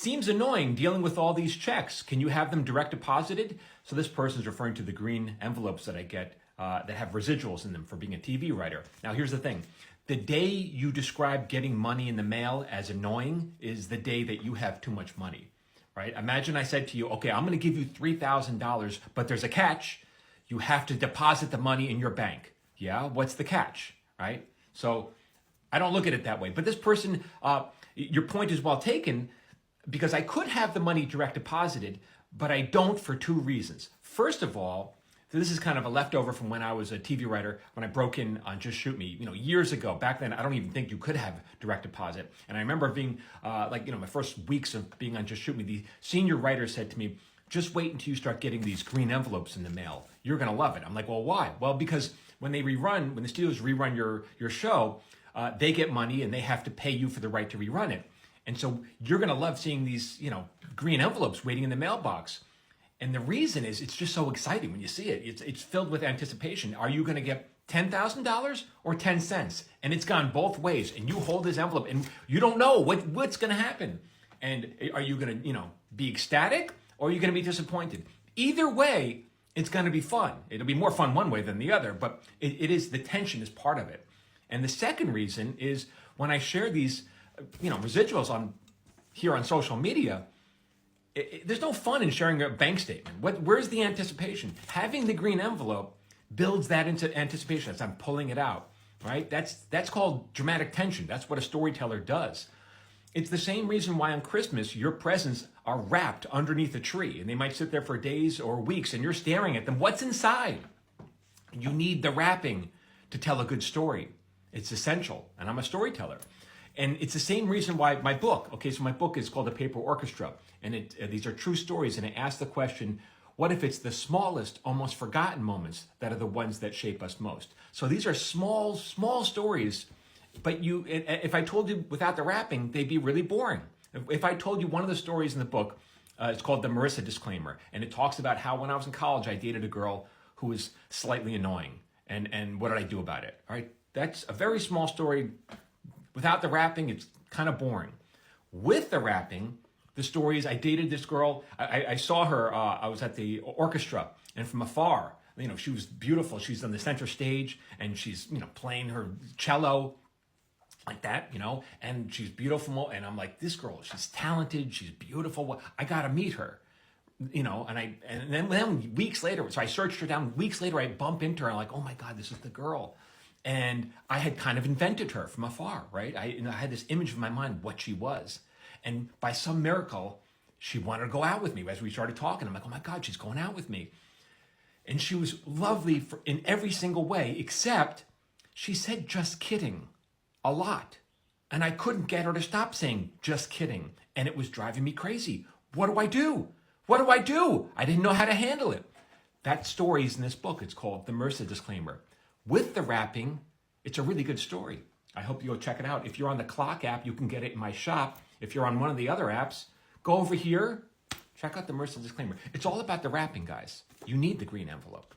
Seems annoying dealing with all these checks. Can you have them direct deposited? So this person is referring to the green envelopes that I get that have residuals in them for being a TV writer. Now, here's the thing. The day you describe getting money in the mail as annoying is the day that you have too much money, right? Imagine I said to you, okay, I'm going to give you $3,000, but there's a catch. You have to deposit the money in your bank. Yeah, what's the catch, right? So I don't look at it that way. But this person, your point is well taken, because I could have the money direct deposited, but I don't for two reasons. First of all, this is kind of a leftover from when I was a TV writer, when I broke in on Just Shoot Me, years ago. Back then, I don't even think you could have direct deposit. And I remember being, my first weeks of being on Just Shoot Me, the senior writer said to me, just wait until you start getting these green envelopes in the mail. You're going to love it. I'm like, well, why? Well, because when the studios rerun your show, they get money and they have to pay you for the right to rerun it. And so you're going to love seeing these, green envelopes waiting in the mailbox. And the reason is it's just so exciting when you see it. It's filled with anticipation. Are you going to get $10,000 or 10 cents? And it's gone both ways. And you hold this envelope and you don't know what's going to happen. And are you going to, be ecstatic or are you going to be disappointed? Either way, it's going to be fun. It'll be more fun one way than the other, but it is, the tension is part of it. And the second reason is when I share these, residuals here on social media, there's no fun in sharing a bank statement. Where's the anticipation? Having the green envelope builds that into anticipation as I'm pulling it out, right? That's called dramatic tension. That's what a storyteller does. It's the same reason why on Christmas your presents are wrapped underneath a tree and they might sit there for days or weeks and you're staring at them. What's inside? You need the wrapping to tell a good story. It's essential, and I'm a storyteller. And it's the same reason why my book, so my book is called The Paper Orchestra, and these are true stories, and I ask the question, what if it's the smallest, almost forgotten moments that are the ones that shape us most? So these are small stories, but if I told you without the wrapping, they'd be really boring. If I told you one of the stories in the book, it's called The Marissa Disclaimer, and it talks about how when I was in college, I dated a girl who was slightly annoying, and what did I do about it, all right? That's a very small story. Without the wrapping, it's kind of boring. With the wrapping, the story is I dated this girl. I saw her. I was at the orchestra, and from afar, she was beautiful. She's on the center stage, and she's playing her cello like that, and she's beautiful. And I'm like, this girl, she's talented. She's beautiful. I got to meet her, and then weeks later, so I searched her down. Weeks later, I bump into her. I'm like, oh my God, this is the girl. And I had kind of invented her from afar, right? I had this image in my mind what she was. And by some miracle, she wanted to go out with me as we started talking. I'm like, oh my God, she's going out with me. And she was lovely in every single way, except she said just kidding a lot. And I couldn't get her to stop saying just kidding. And it was driving me crazy. What do I do? What do I do? I didn't know how to handle it. That story is in this book. It's called The Marissa Disclaimer. With the wrapping, it's a really good story. I hope you go check it out. If you're on the Clock app, you can get it in my shop. If you're on one of the other apps, go over here, check out The Marissa Disclaimer. It's all about the wrapping, guys. You need the green envelope.